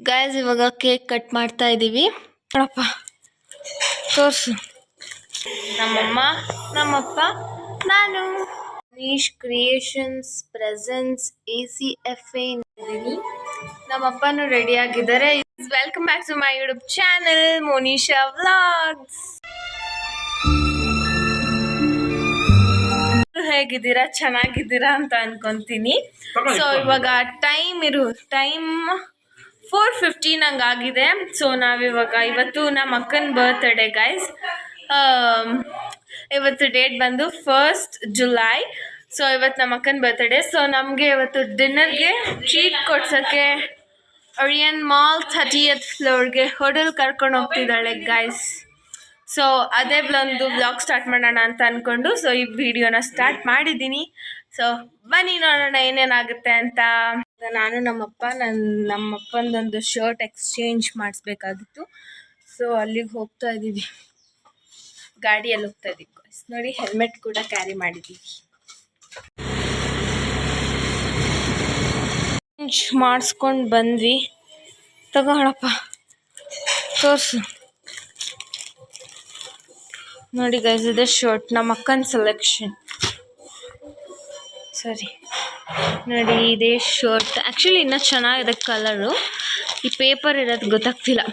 Guys ಇವಾಗ cake cut ಮಾಡ್ತಾ ಇದ್ದೀವಿ. ನೋಡಪ್ಪ ತೋರ್ಸು. ನಮ್ಮಮ್ಮ, ನಮ್ಮಪ್ಪ, ನಾನು. ಮನೀಶ್ ಕ್ರಿಯೇಷನ್ಸ್ ಪ್ರೆಸೆನ್ಸ್ ACFA ಇದ್ದೀನಿ. ನಮ್ಮಪ್ಪನೂ ರೆಡಿ ಆಗಿದ್ದಾರೆ. Welcome back to my YouTube channel Monisha vlogs. ಹೇಗಿದ್ದೀರಾ? ಚೆನ್ನಾಗಿದ್ದೀರಾ ಅಂತ ಅನ್ಕೊಂತೀನಿ. ಸೊ ಇವಾಗ ಟೈಮ್ 4:15 ಹಂಗಾಗಿದೆ. ಸೊ ನಾವಿವಾಗ ಇವತ್ತು ನಮ್ಮ ಅಕ್ಕನ ಬರ್ತ್ಡೇ ಗೈಸ್. ಇವತ್ತು ಡೇಟ್ ಬಂದು 1st ಜುಲೈ. ಸೊ ಇವತ್ತು ನಮ್ಮ ಅಕ್ಕನ ಬರ್ತ್ಡೇ. ಸೊ ನಮಗೆ ಇವತ್ತು ಡಿನ್ನರ್ಗೆ ಟ್ರೀಟ್ ಕೊಡ್ಸೋಕ್ಕೆ ಒರಿಯನ್ ಮಾಲ್ 30th ಫ್ಲೋರ್ಗೆ ಹೋಟೆಲ್ ಕರ್ಕೊಂಡು ಹೋಗ್ತಿದ್ದಾಳೆ ಗೈಸ್. ಸೊ ಅದೇ ಒಂದು ವ್ಲಾಗ್ ಸ್ಟಾರ್ಟ್ ಮಾಡೋಣ ಅಂತ ಅಂದ್ಕೊಂಡು ಸೊ ಈ ವಿಡಿಯೋನ ಸ್ಟಾರ್ಟ್ ಮಾಡಿದ್ದೀನಿ. ಸೊ ಬನ್ನಿ ನೋಡೋಣ ಏನೇನಾಗುತ್ತೆ ಅಂತ. ನಾನು ನಮ್ಮಪ್ಪಂದೊಂದು ಶರ್ಟ್ ಎಕ್ಸ್ಚೇಂಜ್ ಮಾಡಿಸ್ಬೇಕಾಗಿತ್ತು. ಸೊ ಅಲ್ಲಿಗೆ ಹೋಗ್ತಾ ಇದ್ದೀವಿ, ಗಾಡಿಯಲ್ಲಿ ಹೋಗ್ತಾ ಇದ್ದೀವಿ. ನೋಡಿ ಹೆಲ್ಮೆಟ್ ಕೂಡ ಕ್ಯಾರಿ ಮಾಡಿದ್ದೀವಿ. ಚೇಂಜ್ ಮಾಡಿಸ್ಕೊಂಡು ಬಂದ್ವಿ. ತಗೊಳಪ್ಪ ತೋರಿಸು. ನೋಡಿ ಗೈಸ್, ಇದೆ ಶರ್ಟ್, ನಮ್ಮ ಅಕ್ಕನ ಸೆಲೆಕ್ಷನ್. ಸರಿ ನೋಡಿ, ಇದೇ ಶರ್ಟ್. ಆ್ಯಕ್ಚುಲಿ ಇನ್ನೂ ಚೆನ್ನಾಗಿದೆ ಕಲರು. ಈ ಪೇಪರ್ ಇರೋದು ಗೊತ್ತಾಗ್ತಿಲ್ಲ.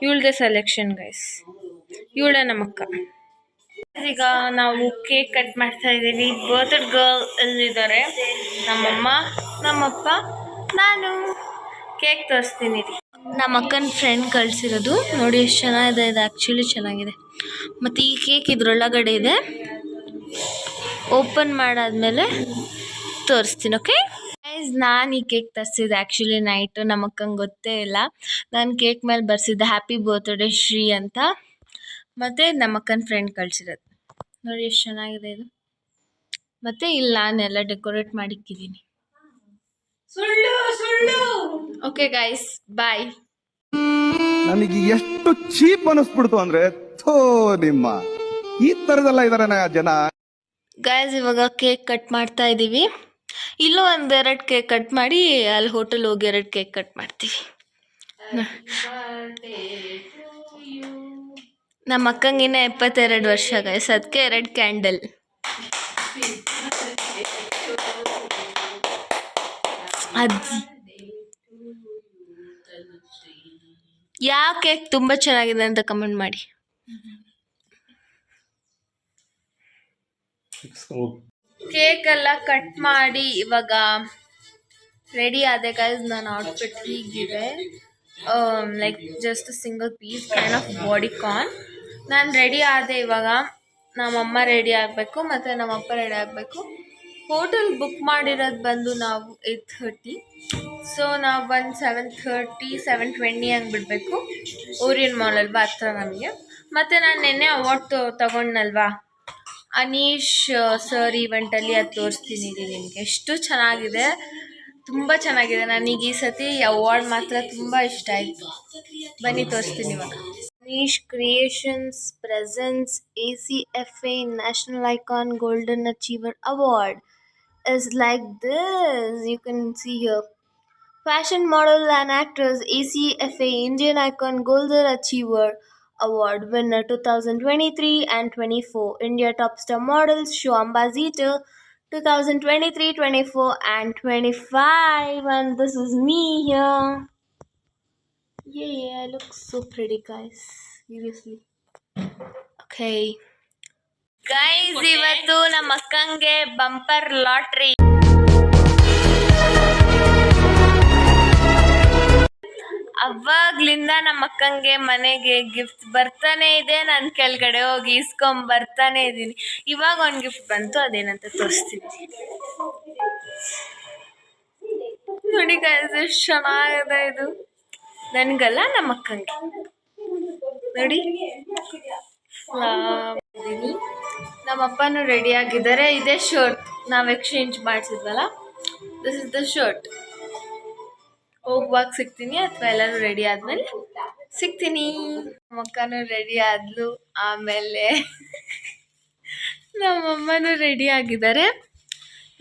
ಇವಳದೇ ಸೆಲೆಕ್ಷನ್ ಗೈಸ್, ಇವಳೇ ನಮ್ಮ ಅಕ್ಕ. ಈಗ ನಾವು ಕೇಕ್ ಕಟ್ ಮಾಡ್ತಾ ಇದ್ದೀವಿ. ಬರ್ತ್ಡೇ ಗರ್ಲ್ ಎಲ್ಲಿದ್ದಾರೆ? ನಮ್ಮಮ್ಮ, ನಮ್ಮಪ್ಪ, ನಾನು. ಕೇಕ್ ತೋರಿಸ್ತೀನಿ ರೀ. ನಮ್ಮ ಅಕ್ಕನ ಫ್ರೆಂಡ್ ಕಳಿಸಿರೋದು. ನೋಡಿ ಎಷ್ಟು ಚೆನ್ನಾಗಿದೆ ಇದು. ಆ್ಯಕ್ಚುಲಿ ಚೆನ್ನಾಗಿದೆ. ಮತ್ತು ಈ ಕೇಕ್ ಇದ್ರೊಳಗಡೆ ಇದೆ. ಓಪನ್ ಮಾಡಾದ್ಮೇಲೆ ತೋರಿಸ್ತೀನಿ. ಓಕೆ ಗೈಸ್, ನಾನು ಈ ಕೇಕ್ ತರಿಸಿದ್ದೆ ಆ್ಯಕ್ಚುಲಿ ನೈಟು. ನಮ್ಮ ಅಕ್ಕಂಗೆ ಗೊತ್ತೇ ಇಲ್ಲ. ನಾನು ಕೇಕ್ ಮೇಲೆ ಬರ್ಸಿದ್ದೆ ಹ್ಯಾಪಿ ಬರ್ತ್ಡೇ ಶ್ರೀ ಅಂತ. ಮತ್ತು ನಮ್ಮ ಅಕ್ಕನ ಫ್ರೆಂಡ್ ಕಳಿಸಿರೋದು. ನೋಡಿ ಎಷ್ಟು ಚೆನ್ನಾಗಿದೆ ಇದು. ಮತ್ತು ಇಲ್ಲಿ ನಾನೆಲ್ಲ ಡೆಕೋರೇಟ್ ಮಾಡಿಕ್ಕಿದ್ದೀನಿ. ಓಕೆ ಗೈಸ್, ಬಾಯ್. ನನಗೆ ಎಷ್ಟು ಚೀಪ್ ಅನಿಸ್ಬಿಡ್ತು ಅಂದ್ರೆ, ಥೋ ನಿಮ್ಮ ಈ ತರದೆಲ್ಲ ಇದಾರೆ ಜನ. ಗೈಸ್ ಇವಾಗ ಕೇಕ್ ಕಟ್ ಮಾಡ್ತಾ ಇದ್ದೀವಿ. ಇಲ್ಲೂ ಒಂದೆರಡು ಕೇಕ್ ಕಟ್ ಮಾಡಿ ಅಲ್ಲಿ ಹೋಟೆಲ್ ಹೋಗಿ 2 ಕೇಕ್ ಕಟ್ ಮಾಡ್ತೀವಿ. ನಮ್ಮ ಅಕ್ಕಂಗಿನ್ನ 72 ವರ್ಷ ಗೈಸ್, ಅದಕ್ಕೆ 2 ಕ್ಯಾಂಡಲ್. ಅಜ್ಜಿ ಯಾವ ಕೇಕ್ ತುಂಬ ಚೆನ್ನಾಗಿದೆ ಅಂತ ಕಮೆಂಟ್ ಮಾಡಿ. ಕೇಕ್ ಎಲ್ಲ ಕಟ್ ಮಾಡಿ ಇವಾಗ ರೆಡಿ ಆದೆ ಗೈಸ್. ನನ್ನ ಔಟ್ಫಿಟ್ ಹೀಗಿದೆ. Like just single piece kind of bodycon. ನಾನು ರೆಡಿ ಆದೆ. ಇವಾಗ ನಮ್ಮಮ್ಮ ರೆಡಿ ಆಗಬೇಕು ಮತ್ತು ನಮ್ಮಪ್ಪ ರೆಡಿ ಆಗಬೇಕು. ಹೋಟೆಲ್ ಬುಕ್ ಮಾಡಿರೋದು ಬಂದು ನಾವು 8:30. ಸೊ ನಾವು ಒಂದು 7:30 7:20 ಹಂಗೆ ಬಿಡಬೇಕು. ಓರಿಯನ್ ಮಾಲ್ ಅಲ್ವಾ, ಹತ್ರ ನಮಗೆ. ಮತ್ತು ನಾನು ನೆನ್ನೆ ಅವಾರ್ಡ್ ತೊಗೊಂಡ್ನಲ್ವಾ ಅನೀಶ್ ಸರ್ ಈವೆಂಟಲ್ಲಿ, ಅದು ತೋರಿಸ್ತೀನಿ ನಿಮಗೆ. ಎಷ್ಟು ಚೆನ್ನಾಗಿದೆ, ತುಂಬ ಚೆನ್ನಾಗಿದೆ. ನನಗೆ ಈ ಸತಿ ಅವಾರ್ಡ್ ಮಾತ್ರ ತುಂಬ ಇಷ್ಟ ಆಯಿತು. ಬನ್ನಿ ತೋರಿಸ್ತೀನಿ ಇವಾಗ. Manish creations presents ACFA national icon golden achiever award is like this. You can see here. Fashion model and actress ACFA Indian Icon Golden Achiever Award winner 2023 and 24. India Top Star Models Show Ambassador 2023, 24 and 25. And this is me here. Yeah, I look so pretty guys. Seriously. Okay. Guys, ಇವತ್ತು ನಮ್ಮ ಅಕ್ಕಂಗೆ bumper lottery. ಅವಾಗ್ಲಿಂದ ನಮ್ಮ ಅಕ್ಕಂಗೆ ಮನೆಗೆ gift ಬರ್ತಾನೆ ಇದೆ. ನಾನು ಕೆಳಗಡೆ ಹೋಗಿ ಇಸ್ಕೊಂಬರ್ತಾನೆ ಇದ್ದೀನಿ. ಇವಾಗ ಒಂದು ಗಿಫ್ಟ್ ಬಂತು, ಅದೇನಂತ ತೋರಿಸ್ತೀನಿ ನೋಡಿ ಗೈಸ್. ಎಷ್ಟು ಚೆನ್ನಾಗಿದೆ ಇದು. ನನಗಲ್ಲ, ನಮ್ಮ ಅಕ್ಕಂಗೆ. ನೋಡಿ ನಮ್ಮಪ್ಪನೂ ರೆಡಿ ಆಗಿದ್ದಾರೆ. ಇದೇ ಶರ್ಟ್ ನಾವು ಎಕ್ಸ್ಚೇಂಜ್ ಮಾಡಿಸಿದ್ವಲ್ಲ, ದಿಸ್ ಇಸ್ ದ ಶರ್ಟ್. ಹೋಗುವಾಗ ಸಿಗ್ತೀನಿ ಅಥವಾ ಎಲ್ಲರೂ ರೆಡಿ ಆದಮೇಲೆ ಸಿಗ್ತೀನಿ. ನಮ್ಮಕ್ಕನೂ ರೆಡಿ ಆದ್ಲು, ಆಮೇಲೆ ನಮ್ಮಮ್ಮನೂ ರೆಡಿ ಆಗಿದ್ದಾರೆ,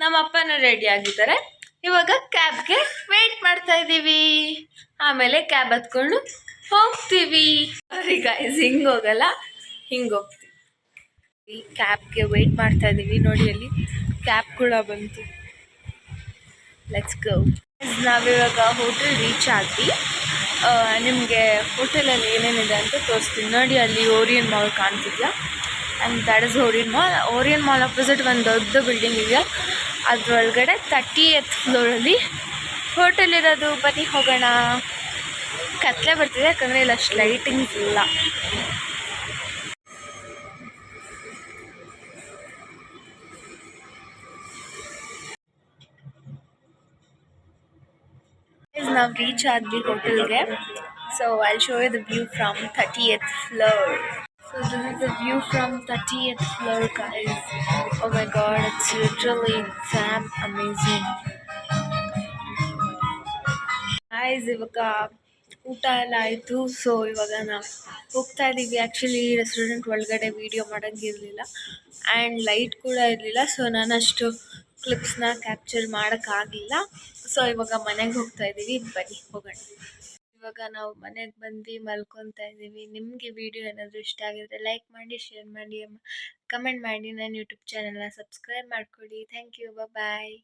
ನಮ್ಮಪ್ಪನೂ ರೆಡಿ ಆಗಿದ್ದಾರೆ. ಇವಾಗ ಕ್ಯಾಬ್ಗೆ ವೆಯ್ಟ್ ಮಾಡ್ತಾ ಇದ್ದೀವಿ. ಆಮೇಲೆ ಕ್ಯಾಬ್ ಹತ್ಕೊಂಡು ಹೋಗ್ತೀವಿ. ಸಾರಿ ಗೈಸ್, ಹಿಂಗೆ ಹೋಗಲ್ಲ, ಹಿಂಗೆ ಹೋಗ್ತೀವಿ. ಈ ಕ್ಯಾಬ್ಗೆ ವೆಯ್ಟ್ ಮಾಡ್ತಾ ಇದ್ದೀವಿ. ನೋಡಿ ಅಲ್ಲಿ ಕ್ಯಾಬ್ ಕೂಡ ಬಂತು. Let's go. ನಾವಿವಾಗ ಹೋಟೆಲ್ ರೀಚ್ ಆದ್ವಿ. ನಿಮಗೆ ಹೋಟೆಲಲ್ಲಿ ಏನೇನಿದೆ ಅಂತ ತೋರಿಸ್ತೀನಿ. ನೋಡಿ ಅಲ್ಲಿ ಓರಿಯನ್ ಮಾಲ್ ಕಾಣ್ತಿದ್ಯಾ, and that is Orion Mall. Orion Mall opposite ಒಂದು ದೊಡ್ಡ ಬಿಲ್ಡಿಂಗ್ ಇದೆಯಾ, ಅದರೊಳಗಡೆ 30th ಫ್ಲೋರಲ್ಲಿ ಹೋಟೆಲ್ ಇರೋದು. ಬನ್ನಿ ಹೋಗೋಣ. ಕತ್ಲೆ ಬರ್ತಿದೆ ಯಾಕಂದರೆ ಇಲ್ಲಿ ಅಷ್ಟು ಲೈಟಿಂಗ್ಸ್ ಇಲ್ಲ. ನಾವು ರೀಚ್ ಆದ್ವಿ ಹೋಟೆಲ್ಗೆ. So I show you the view from 30th floor. So this is the view from 30th floor, guys. Oh my god, it's literally damn amazing. Guys, ಇವಾಗ ಊಟ ಎಲ್ಲ ಆಯಿತು. ಸೊ ಇವಾಗ ನಾವು ಹೋಗ್ತಾ ಇದ್ದೀವಿ. ಆ್ಯಕ್ಚುಲಿ ರೆಸ್ಟೋರೆಂಟ್ ಒಳಗಡೆ ವೀಡಿಯೋ ಮಾಡೋಂಗಿರಲಿಲ್ಲ ಆ್ಯಂಡ್ ಲೈಟ್ ಕೂಡ ಇರಲಿಲ್ಲ. ಸೊ ನಾನು ಅಷ್ಟು ಕ್ಲಿಪ್ಸ್ನ ಕ್ಯಾಪ್ಚರ್ ಮಾಡೋಕ್ಕಾಗಲಿಲ್ಲ. ಸೊ ಇವಾಗ ಮನೆಗೆ ಹೋಗ್ತಾ ಇದ್ದೀವಿ. ಬನ್ನಿ ಹೋಗೋಣ. ಇವಾಗ ನಾವು ಮನೆಗೆ ಬಂದು ಮಲ್ಕೊತಾ ಇದ್ದೀವಿ. ನಿಮಗೆ ವಿಡಿಯೋ ಏನಾದರೂ ಇಷ್ಟ ಆಗಿದ್ರೆ ಲೈಕ್ ಮಾಡಿ, ಶೇರ್ ಮಾಡಿ, ಕಮೆಂಟ್ ಮಾಡಿ. ನನ್ನ ಯೂಟ್ಯೂಬ್ ಚಾನಲ್ನ ಸಬ್ಸ್ಕ್ರೈಬ್ ಮಾಡ್ಕೊಳ್ಳಿ. Thank you. ಬಾಯ್.